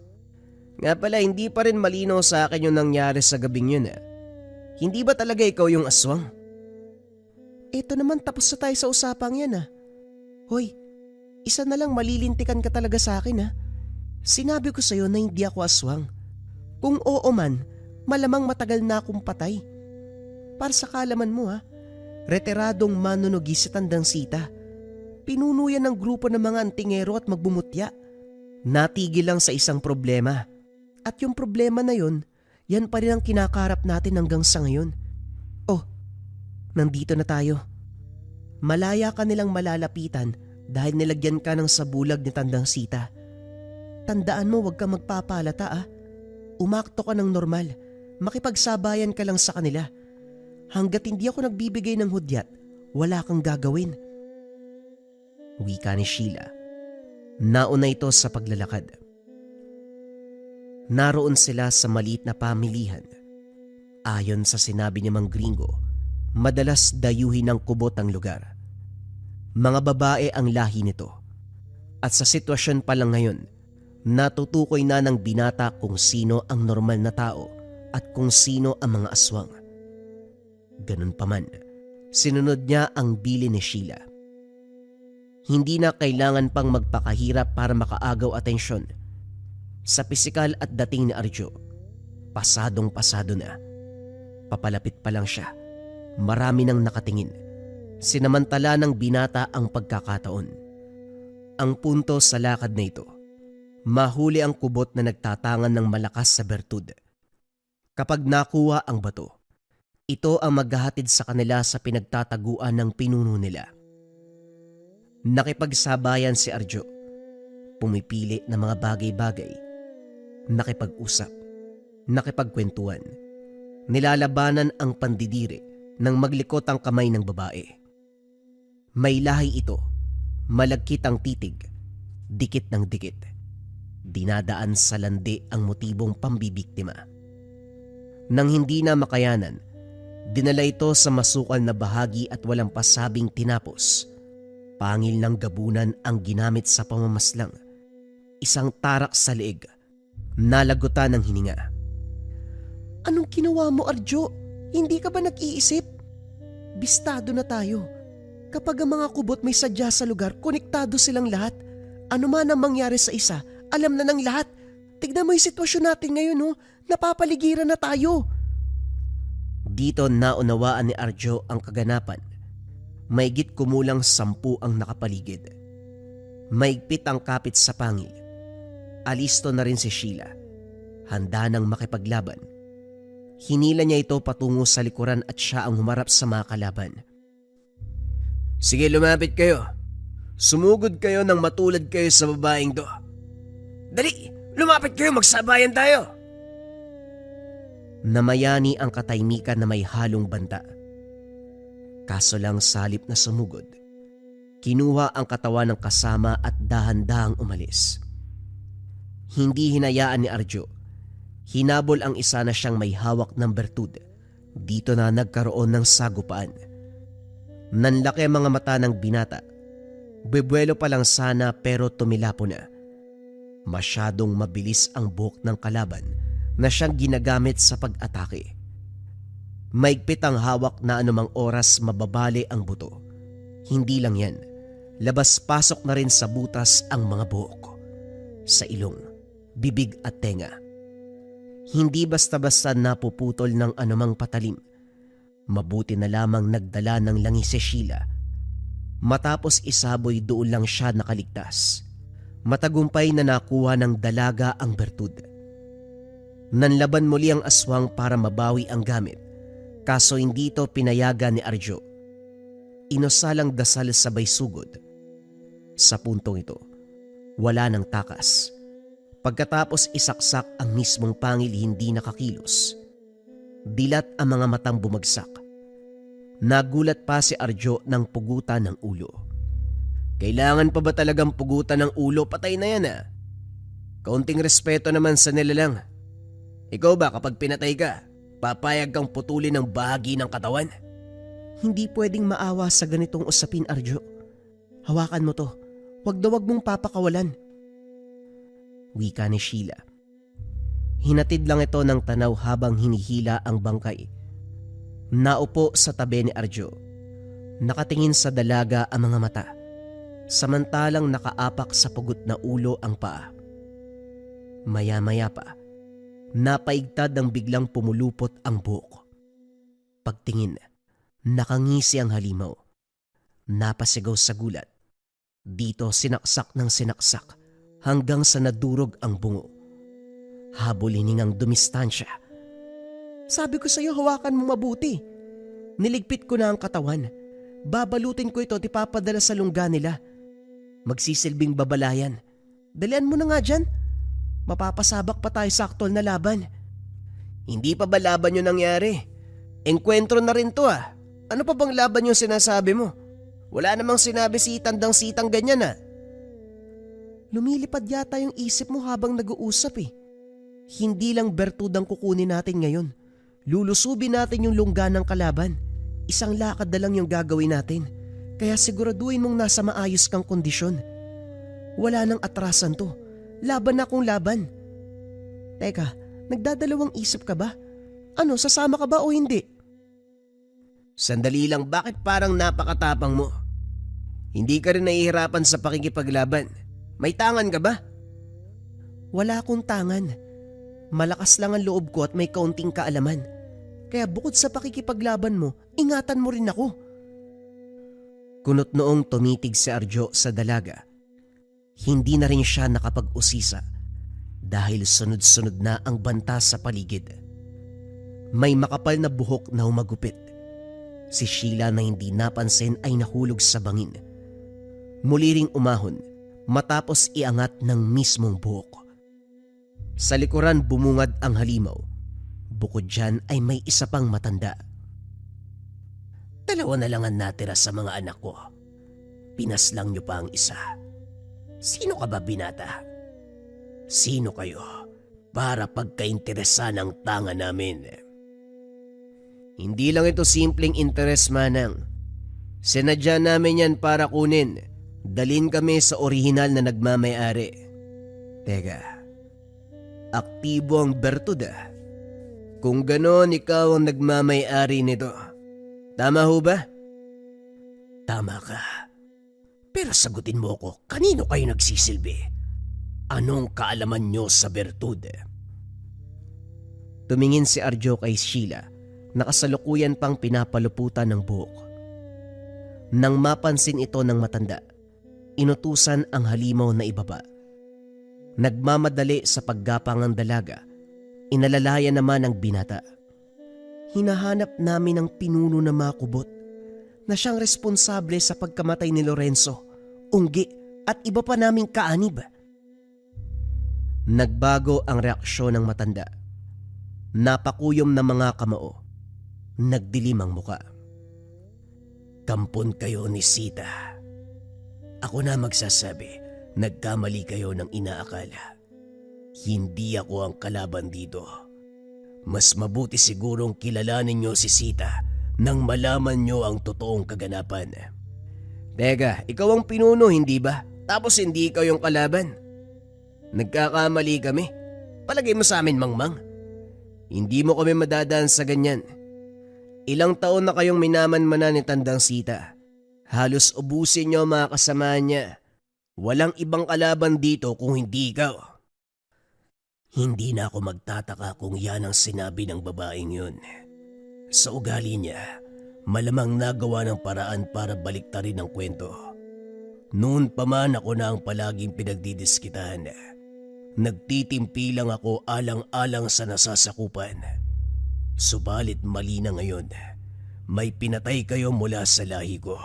Nga pala, hindi pa rin malinaw sa akin yung nangyari sa gabing yun. Hindi ba talaga ikaw yung aswang? Eto naman, tapos na tayo sa usapang yan. Hoy, isa na lang, malilintikan ka talaga sa akin. Sinabi ko sa'yo na hindi ako aswang. Kung oo man, malamang matagal na akong patay. Para sa kalaman mo, retiradong manunugi si Tandang Sita. Pinuno yan ng grupo ng mga antingero at magbumutya. Natigil lang sa isang problema. At yung problema na yun, yan pa rin ang kinakarap natin hanggang sa ngayon. Oh, nandito na tayo. Malaya ka nilang malalapitan dahil nilagyan ka ng sabulag ni Tandang Sita. Tandaan mo, huwag kang magpapalata. Umakto ka ng normal. Makipagsabayan ka lang sa kanila. Hanggat hindi ako nagbibigay ng hudyat, wala kang gagawin. Wika ni Sheila. Nauna ito sa paglalakad. Naroon sila sa maliit na pamilihan. Ayon sa sinabi ni Mang Gringo, madalas dayuhin ng kubot ang lugar. Mga babae ang lahi nito. At sa sitwasyon pa lang ngayon, natutukoy na ng binata kung sino ang normal na tao at kung sino ang mga aswang. Ganun pa man, sinunod niya ang bilin ni Sheila. Hindi na kailangan pang magpakahirap para makaagaw atensyon. Sa pisikal at dating ni Arjo, pasadong-pasado na. Papalapit pa lang siya. Marami nang nakatingin. Sinamantala ng binata ang pagkakataon. Ang punto sa lakad na ito, mahuli ang kubot na nagtatangan ng malakas sa bertud. Kapag nakuha ang bato, ito ang maghahatid sa kanila sa pinagtataguan ng pinuno nila. Nakipagsabayan si Arjo. Pumipili ng mga bagay-bagay. Nakipag-usap. Nakipagkwentuhan. Nilalabanan ang pandidiri nang maglikot ang kamay ng babae. May lahi ito. Malagkit ang titig. Dikit ng dikit. Dinadaan sa landi ang motibong pambibiktima. Nang hindi na makayanan, dinala ito sa masukal na bahagi at walang pasabing tinapos. Pangil ng gabunan ang ginamit sa pamamaslang. Isang tarak sa leeg. Nalagutan ng hininga. Anong ginawa mo, Arjo? Hindi ka ba nag-iisip? Bistado na tayo. Kapag ang mga kubot may sadya sa lugar, konektado silang lahat. Ano man ang mangyari sa isa, alam na ng lahat. Tignan mo yung sitwasyon natin ngayon, oh. Napapaligiran na tayo. Dito naunawaan ni Arjo ang kaganapan. Maigit kumulang 10 ang nakapaligid. Maigpit ang kapit sa pangil. Alisto na rin si Sheila. Handa nang makipaglaban. Hinila niya ito patungo sa likuran at siya ang humarap sa mga kalaban. Sige, lumapit kayo. Sumugod kayo nang matulad kayo sa babaeng to. Dali! Lumapit kayo, magsabayan tayo! Namayani ang katahimikan na may halong banta. Kaso lang salip na sumugod, kinuha ang katawan ng kasama at dahan-dahang umalis. Hindi hinayaan ni Arjo. Hinabol ang isa na siyang may hawak ng bertud. Dito na nagkaroon ng sagupaan. Nanlaki ang mga mata ng binata. Bubuelo pa lang sana pero tumilapo na. Masyadong mabilis ang buhok ng kalaban na siyang ginagamit sa pag-atake. Maigpit ang hawak na anumang oras mababali ang buto. Hindi lang yan, labas-pasok na rin sa butas ang mga buhok. Sa ilong, bibig at tenga. Hindi basta-basta napuputol ng anumang patalim. Mabuti na lamang nagdala ng langis si Sheila. Matapos isaboy doon lang siya nakaligtas. Matagumpay na nakuha ng dalaga ang bertud. Nanlaban muli ang aswang para mabawi ang gamit. Kaso hindi ito pinayagan ni Arjo. Inosalang dasal sabay sugod. Sa puntong ito, wala nang takas. Pagkatapos isaksak ang mismong pangil hindi nakakilos. Dilat ang mga matang bumagsak. Nagulat pa si Arjo ng pugutan ng ulo. Kailangan pa ba talagang pugutan ng ulo? Patay na yan ah. Kaunting respeto naman sa nilalang. Ikaw ba kapag pinatay ka, papayag kang putulin ng bahagi ng katawan? Hindi pwedeng maawa sa ganitong usapin, Arjo. Hawakan mo to. Huwag mong papakawalan. Wika ni Sheila. Hinatid lang ito ng tanaw habang hinihila ang bangkay. Naupo sa tabi ni Arjo. Nakatingin sa dalaga ang mga mata. Samantalang nakaapak sa pugot na ulo ang paa. Maya-maya pa, napaigtad ng biglang pumulupot ang buhok. Pagtingin, nakangisi ang halimaw. Napasigaw sa gulat. Dito sinaksak ng sinaksak hanggang sa nadurog ang bungo. Habol hiningang dumistansya. Sabi ko sa'yo, hawakan mo mabuti. Niligpit ko na ang katawan. Babalutin ko ito at ipapadala sa lungga nila. Magsisilbing babalayan. Dalian mo na nga dyan. Mapapasabak pa tayo sa aktol na laban. Hindi pa ba laban yung nangyari? Enkwentro na rin to ah. Ano pa bang laban yung sinasabi mo? Wala namang sinabi si tandang-sitang ganyan ah. Lumilipad yata yung isip mo habang nag-uusap eh. Hindi lang bertud ang kukunin natin ngayon. Lulusubin natin yung lungga ng kalaban. Isang lakad na lang yung gagawin natin. Kaya siguraduhin mong nasa maayos kang kondisyon. Wala nang atrasan to. Laban na kung laban. Teka, nagdadalawang isip ka ba? Ano, sasama ka ba o hindi? Sandali lang, bakit parang napakatapang mo? Hindi ka rin nahihirapan sa pakikipaglaban. May tangan ka ba? Wala akong tangan. Malakas lang ang loob ko at may kaunting kaalaman. Kaya bukod sa pakikipaglaban mo, ingatan mo rin ako. Kunot noong tumitig si Arjo sa dalaga. Hindi na rin siya nakapag-usisa dahil sunod-sunod na ang banta sa paligid. May makapal na buhok na humagupit. Si Sheila na hindi napansin ay nahulog sa bangin. Muli ring umahon matapos iangat ng mismong buhok. Sa likuran bumungad ang halimaw. Bukod dyan ay may isa pang matanda. Dalawa na lang ang natira sa mga anak ko. Pinaslang niyo pa ang isa. Sino ka ba, binata? Sino kayo para pagkainteresa ng tanga namin? Hindi lang ito simpleng interes, manang. Sinadya namin yan para kunin. Dalhin kami sa orihinal na nagmamay-ari. Teka, aktibo ang bertud ah. Kung ganon, ikaw ang nagmamay-ari nito. Tama ho ba? Tama ka. Pero sagutin mo ako, kanino kayo nagsisilbi? Anong kaalaman nyo sa bertud? Tumingin si Arjo kay Sheila, nakasalukuyan pang pinapaluputan ng buhok. Nang mapansin ito ng matanda, inutusan ang halimaw na ibaba. Nagmamadali sa paggapang ang dalaga, inalalayan naman ang binata. Hinahanap namin ang pinuno na makubot na siyang responsable sa pagkamatay ni Lorenzo, Unggi at iba pa naming kaanib. Nagbago ang reaksyon ng matanda. Napakuyom na mga kamao. Nagdilim ang muka. Kampon kayo ni Sita. Ako na magsasabi, nagkamali kayo ng inaakala. Hindi ako ang kalaban dito. Mas mabuti sigurong kilalanin nyo si Sita nang malaman nyo ang totoong kaganapan. Teka, ikaw ang pinuno, hindi ba? Tapos hindi ikaw yung kalaban. Nagkakamali kami. Palagay mo sa amin, Mangmang. Hindi mo kami madadaan sa ganyan. Ilang taon na kayong minamanmanan ni Tandang Sita. Halos ubusin nyo mga kasama niya. Walang ibang kalaban dito kung hindi ikaw. Hindi na ako magtataka kung yan ang sinabi ng babaeng yun. Sa ugali niya, malamang nagawa ng paraan para baliktarin ang kwento. Noon pa man ako na ang palaging pinagdidiskitahan. Nagtitimpi lang ako alang-alang sa nasasakupan. Subalit mali na ngayon, may pinatay kayo mula sa lahi ko.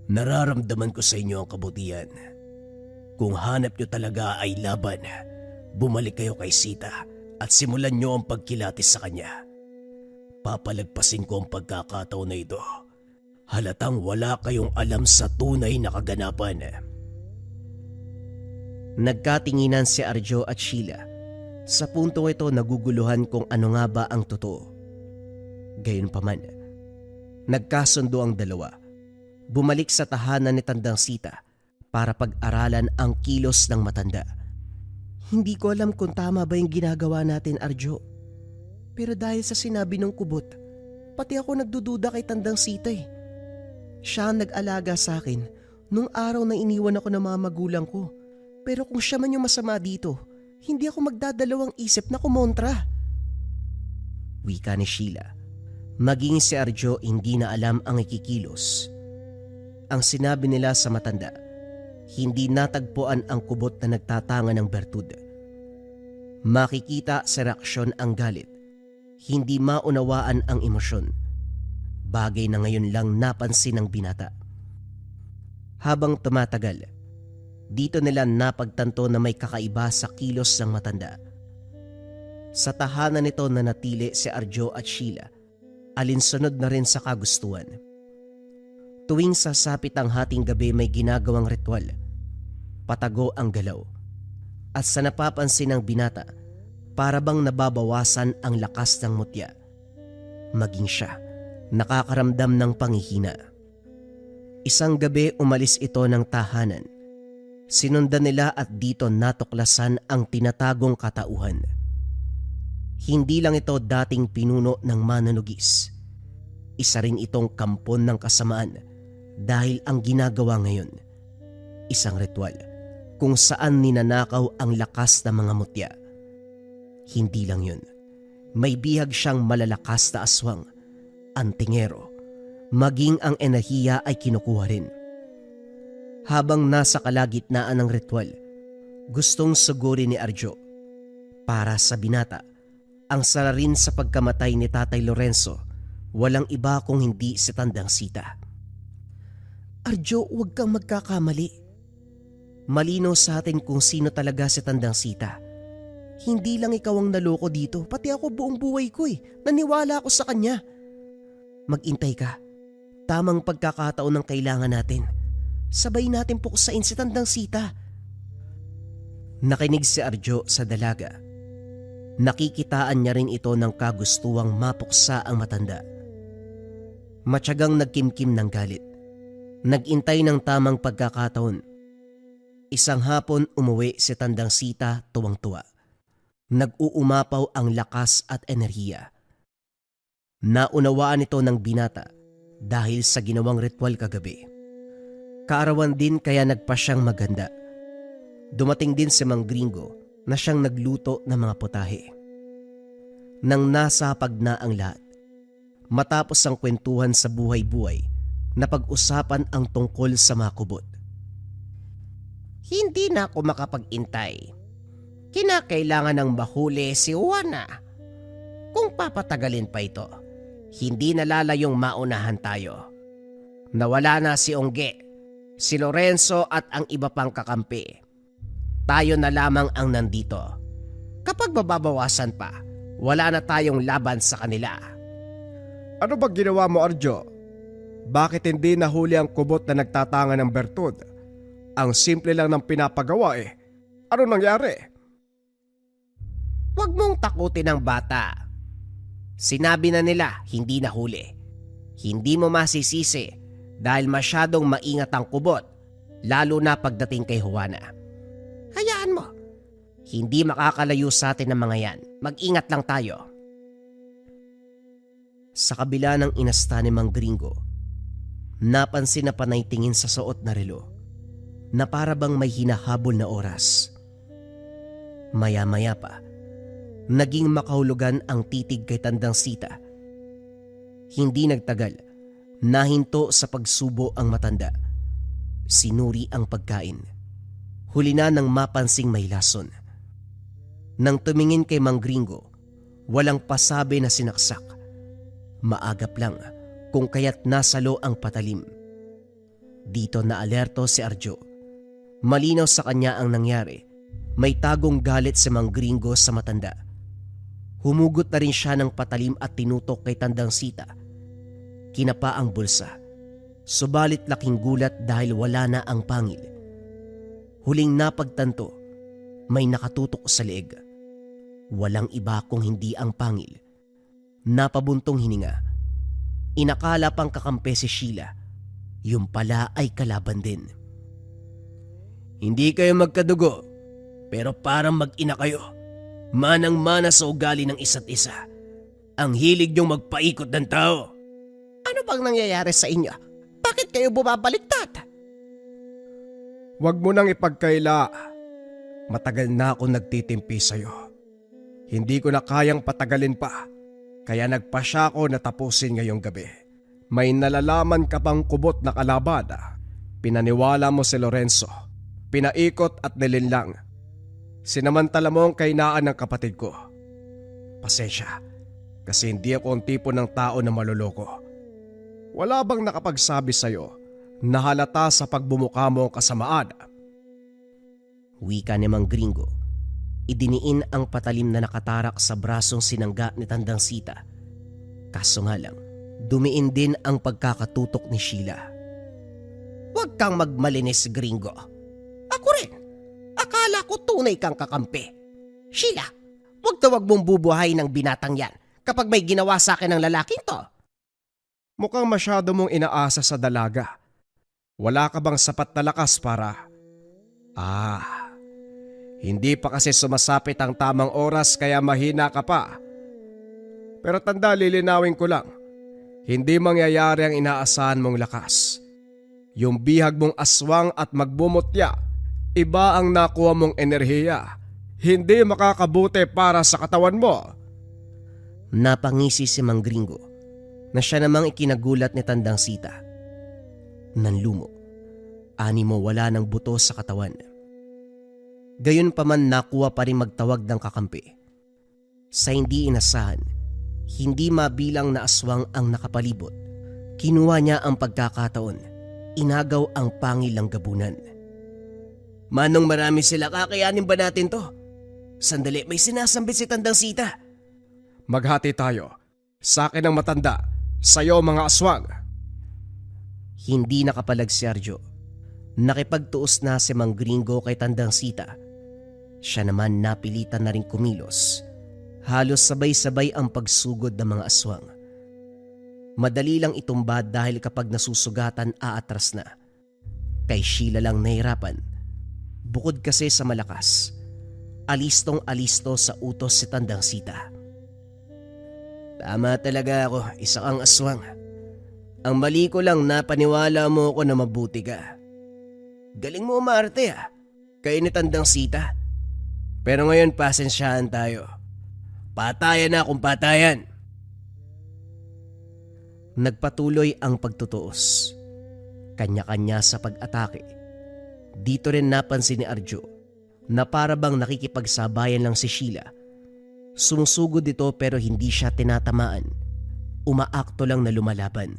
Nararamdaman ko sa inyo ang kabutihan. Kung hanap nyo talaga ay laban, bumalik kayo kay Sita at simulan nyo ang pagkilatis sa kanya. Papalagpasin ko ang pagkakataon na ito. Halatang wala kayong alam sa tunay na kaganapan. Nagkatinginan si Arjo at Sheila. Sa punto ito naguguluhan kung ano nga ba ang totoo. Gayunpaman, nagkasundo ang dalawa. Bumalik sa tahanan ni Tandang Sita para pag-aralan ang kilos ng matanda. Hindi ko alam kung tama ba yung ginagawa natin, Arjo. Pero dahil sa sinabi ng kubot, pati ako nagdududa kay Tandang Sita eh. Siya ang nag-alaga sa akin nung araw na iniwan ako ng mga magulang ko. Pero kung siya man yung masama dito, hindi ako magdadalawang isip na kumontra. Wika ni Sheila. Maging si Arjo hindi na alam ang ikikilos. Ang sinabi nila sa matanda, hindi natagpuan ang kubot na nagtatanga ng bertud. Makikita sa reaksyon ang galit. Hindi maunawaan ang emosyon. Bagay na ngayon lang napansin ng binata. Habang tumatagal, dito nila napagtanto na may kakaiba sa kilos ng matanda. Sa tahanan nito nanatili si Arjo at Sheila, alinsunod na rin sa kagustuhan. Tuwing sasapit ang hating gabi may ginagawang ritual. Patago ang galaw. At sa napapansin ng binata, para bang nababawasan ang lakas ng mutya. Maging siya, nakakaramdam ng panghihina. Isang gabi umalis ito ng tahanan. Sinundan nila at dito natuklasan ang tinatagong katauhan. Hindi lang ito dating pinuno ng manunugis. Isa rin itong kampon ng kasamaan dahil ang ginagawa ngayon, isang ritual kung saan ninanakaw ang lakas ng mga mutya. Hindi lang yun, may bihag siyang malalakas na aswang, antingero, maging ang enerhiya ay kinukuha rin. Habang nasa kalagitnaan ng ritual, gustong sugurin ni Arjo. Para sa binata, ang salarin sa pagkamatay ni Tatay Lorenzo, walang iba kung hindi si Tandang Sita. Arjo, huwag kang magkakamali. Malinaw sa atin kung sino talaga si Tandang Sita. Hindi lang ikaw ang naloko dito, pati ako buong buhay ko eh. Naniwala ako sa kanya. Mag-intay ka. Tamang pagkakataon ang kailangan natin. Sabay natin puksain si Tandang Sita. Nakinig si Arjo sa dalaga. Nakikitaan niya rin ito ng kagustuang mapuksa ang matanda. Matyagang nagkimkim ng galit. Nagintay ng tamang pagkakataon. Isang hapon umuwi si Tandang Sita tuwang-tuwa. Nag-uumapaw ang lakas at enerhiya. Naunawaan ito ng binata dahil sa ginawang ritual kagabi. Kaarawan din kaya nagpa siyang maganda. Dumating din si Mang Gringo na siyang nagluto ng mga putahe. Nang nasapag na ang lahat, matapos ang kwentuhan sa buhay-buhay, napag-usapan ang tungkol sa mga kubot. Hindi na ako makapag-intay. Kinakailangan ng mahuli si Juana. Kung papatagalin pa ito, hindi nalalayong maunahan tayo. Nawala na si Ongge, si Lorenzo at ang iba pang kakampi. Tayo na lamang ang nandito. Kapag mababawasan pa, wala na tayong laban sa kanila. Ano ba ginawa mo, Arjo? Bakit hindi nahuli ang kubot na nagtatanga ng bertud? Ang simple lang ng pinapagawa eh. Ano nangyari? Huwag mong takutin ang bata. Sinabi na nila hindi nahuli. Hindi mo masisisi dahil masyadong maingat ang kubot, lalo na pagdating kay Juana. Hayaan mo. Hindi makakalayo sa atin ng mga yan. Mag-ingat lang tayo. Sa kabila ng inasta ni Mang Gringo, napansin na panay tingin sa suot na relo na para bang may hinahabol na oras. Maya-maya pa, naging makahulugan ang titig kay Tandang Sita. Hindi nagtagal, nahinto sa pagsubo ang matanda. Sinuri ang pagkain. Huli na nang mapansing may lason. Nang tumingin kay Mang Gringo, walang pasabi na sinaksak. Maagap lang kung kaya't nasalo ang patalim. Dito na alerto si Arjo. Malinaw sa kanya ang nangyari. May tagong galit si Mang Gringo sa matanda. Humugot na rin siya ng patalim at tinutok kay Tandang Sita. Kinapa ang bulsa. Subalit laking gulat dahil wala na ang pangil. Huling napagtanto, may nakatutok sa leeg. Walang iba kung hindi ang pangil. Napabuntong hininga. Inakala pang kakampi si Sheila. Yung pala ay kalaban din. Hindi kayo magkadugo, pero parang mag-ina kayo. Manang-mana sa ugali ng isa't isa. Ang hilig niyong magpaikot ng tao. Ano bang nangyayari sa inyo? Bakit kayo bumabaliktad? Huwag mo nang ipagkaila. Matagal na ako nagtitimpi sa'yo. Hindi ko na kayang patagalin pa. Kaya nagpasya ako na tapusin ngayong gabi. May nalalaman ka pang kubot na kalaban. Pinaniwala mo si Lorenzo. Pinaikot at nilinlang. Sinamantala mo ang kainaan ng kapatid ko. Pasensya, kasi hindi ako ang tipo ng tao na maluloko. Wala bang nakapagsabi sa'yo na halata sa pagbumuka mo ang kasamaan? Wika ni Mang Gringo. Idiniin ang patalim na nakatarak sa brasong sinangga ni Tandang Sita. Kaso nga lang, dumiin din ang pagkakatutok ni Sheila. Huwag kang magmalinis, Gringo. Ako rin. Akala ko tunay kang kakampi. Sheila, huwag mong bubuhay ng binatang yan kapag may ginawa sa akin ng lalaking to. Mukhang masyado mong inaasa sa dalaga. Wala ka bang sapat na lakas para... hindi pa kasi sumasapit ang tamang oras kaya mahina ka pa. Pero tanda, lilinawin ko lang. Hindi mangyayari ang inaasahan mong lakas. Yung bihag mong aswang at magbumutya, iba ang nakuha mong enerhiya. Hindi makakabuti para sa katawan mo. Napangisi si Mang Gringo na siya namang ikinagulat ni Tandang Sita. Nanlumo. Animo wala ng buto sa katawan. Gayon pa man nakuha pa rin magtawag ng kakampi. Sa hindi inasahan, hindi mabilang na aswang ang nakapalibot. Kinuha niya ang pagkakataon. Inagaw ang pangilang gabunan. Manong marami sila, kakayanin ba natin to? Sandali, may sinasambit si Tandang Sita. Maghati tayo. Sa akin ang matanda, sa'yo mga aswang. Hindi nakapalag si Arjo. Nakipagtuos na si Mang Gringo kay Tandang Sita. Siya naman napilitan na rin kumilos. Halos sabay-sabay ang pagsugod ng mga aswang. Madali lang itumba dahil kapag nasusugatan aatras na. Kay Sheila lang nahirapan. Bukod kasi sa malakas, alistong alisto sa utos si Tandang Sita. Tama talaga ako, isa kang aswang. Ang mali ko lang napaniwala mo ako na mabuti ka. Galing mo umarte kayo ni Tandang Sita. Pero ngayon pasensyahan tayo. Patayan na kung patayan. Nagpatuloy ang pagtutuos. Kanya-kanya sa pag-atake. Dito rin napansin ni Arjo na para bang nakikipagsabayan lang si Sheila. Sumusugod ito pero hindi siya tinatamaan. Umaakto lang na lumalaban.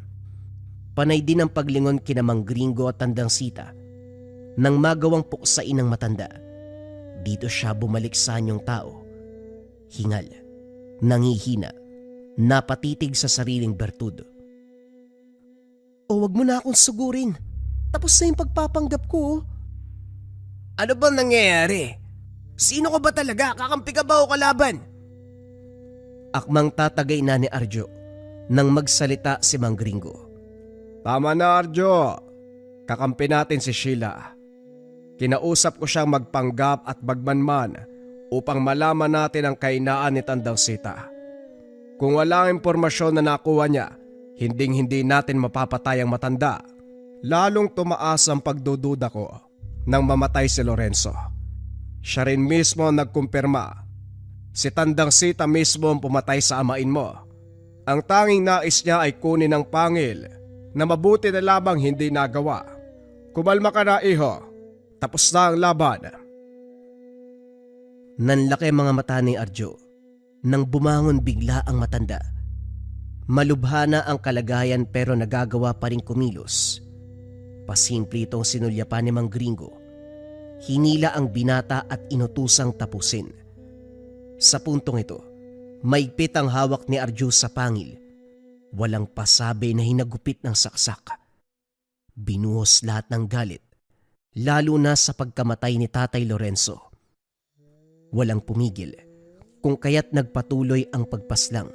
Panay din ang paglingon kina Mang Gringo at Tandang Sita. Nang magawang puksain ng matanda, dito siya bumalik sa anyong tao. Hingal, nangihina, napatitig sa sariling bertud. O wag mo na akong sugurin. Tapos na yung pagpapanggap ko. Ano bang nangyayari? Sino ka ba talaga? Kakampi ka ba o kalaban? Akmang tatagay na ni Arjo nang magsalita si Mang Gringo. Tama na, Arjo. Kakampi natin si Sheila. Kinausap ko siyang magpanggap at magmanman upang malaman natin ang kainaan ni Tandang Sita. Kung walang impormasyon na nakuha niya, hinding-hindi natin mapapatay ang matanda. Lalong tumaas ang pagdududa ko nang mamatay si Lorenzo. Siya rin mismo ang nagkumpirma. Si Tandang Sita mismo ang pumatay sa amain mo. Ang tanging nais niya ay kunin ang pangil na mabuti na lamang hindi nagawa. Kumalma ka na, iho. Tapos na ang laban. Nanlaki mga mata ni Arjo nang bumangon bigla ang matanda. Malubha na ang kalagayan pero nagagawa pa rin kumilos. Pasimple itong sinulyapan ni Mang Gringo. Hinila ang binata at inutusang tapusin. Sa puntong ito, Maigpit ang hawak ni Arjo sa pangil. Walang pasabi na hinagupit ng saksak. Binuhos lahat ng galit, lalo na sa pagkamatay ni Tatay Lorenzo. Walang pumigil, kung kaya't nagpatuloy ang pagpaslang.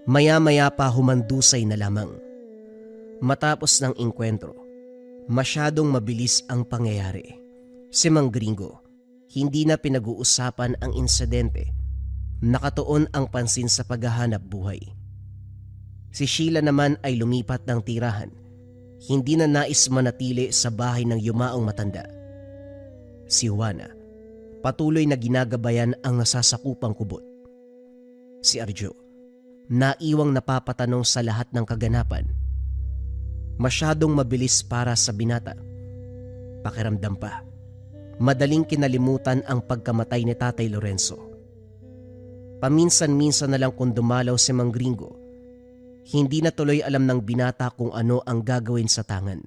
Maya-maya pa humandusay na lamang. Matapos ng engkwentro, masyadong mabilis ang pangyayari. Si Mang Gringo, hindi na pinag-uusapan ang insidente. Nakatuon ang pansin sa paghahanap buhay. Si Sheila naman ay lumipat ng tirahan. Hindi na nais manatili sa bahay ng yumaong matanda. Si Juana, patuloy na ginagabayan ang nasasakupang kubot. Si Arjo, naiwang napapatanong sa lahat ng kaganapan. Masyadong mabilis para sa binata. Pakiramdam pa, madaling kinalimutan ang pagkamatay ni Tatay Lorenzo. Paminsan-minsan na lang kung dumalaw si Mang Gringo, hindi na tuloy alam ng binata kung ano ang gagawin sa tangan.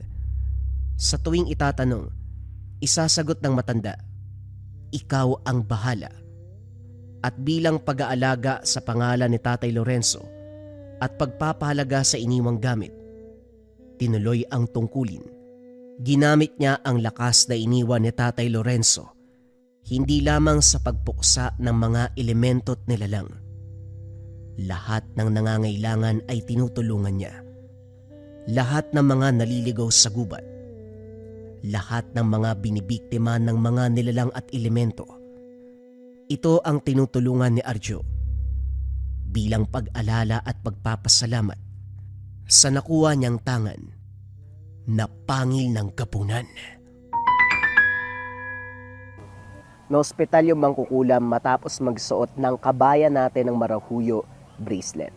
Sa tuwing itatanong, isasagot ng matanda, "Ikaw ang bahala." At bilang pag-aalaga sa pangalan ni Tatay Lorenzo at pagpapahalaga sa iniwang gamit, tinuloy ang tungkulin. Ginamit niya ang lakas na iniwan ni Tatay Lorenzo, hindi lamang sa pagpuksa ng mga elemento't nilalang. Lahat ng nangangailangan ay tinutulungan niya. Lahat ng mga naliligaw sa gubat. Lahat ng mga binibiktima ng mga nilalang at elemento. Ito ang tinutulungan ni Arjo bilang pag-alala at pagpapasalamat sa nakuha niyang tangan na pangil ng kapunan. Naospital yung mangkukulam matapos magsuot ng kabayan natin ng marahuyo bracelet.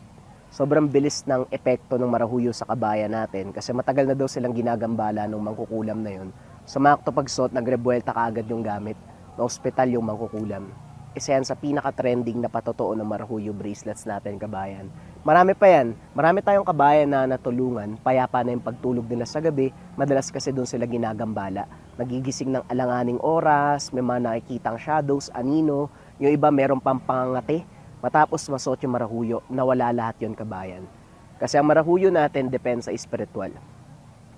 Sobrang bilis ng epekto ng marahuyo sa kabayan natin kasi matagal na daw silang ginagambala ng mangkukulam na yun. Sa mga pagsuot, nagrebuelta kaagad yung gamit. Naospital yung mangkukulam. Isa yan sa pinaka-trending na patotoo ng marahuyo bracelets natin, kabayan. Marami pa yan. Marami tayong kabayan na natulungan. Payapa na yung pagtulog nila sa gabi. Madalas kasi doon sila ginagambala. Nagigising ng alanganing oras, may mga nakikitang shadows, anino. Yung iba meron pang pangangati. Matapos masuot yung marahuyo, nawala lahat yon, kabayan. Kasi ang marahuyo natin depende sa espiritual.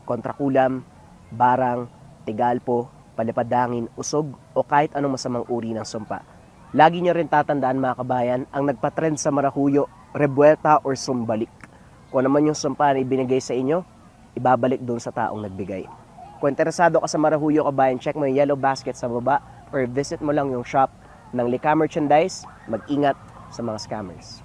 Kontrakulam, barang, tigalpo, palipadangin, usog, o kahit anong masamang uri ng sumpa. Lagi nyo rin tatandaan, mga kabayan, ang nagpatrend sa marahuyo, rebuelta or sumbalik. Kung naman yung sumpa na ibinigay sa inyo, ibabalik doon sa taong nagbigay. Kung interesado ka sa marahuyo, kabayan, check mo yung yellow basket sa baba or visit mo lang yung shop ng Lika Merchandise. Mag-ingat sa mga scammers.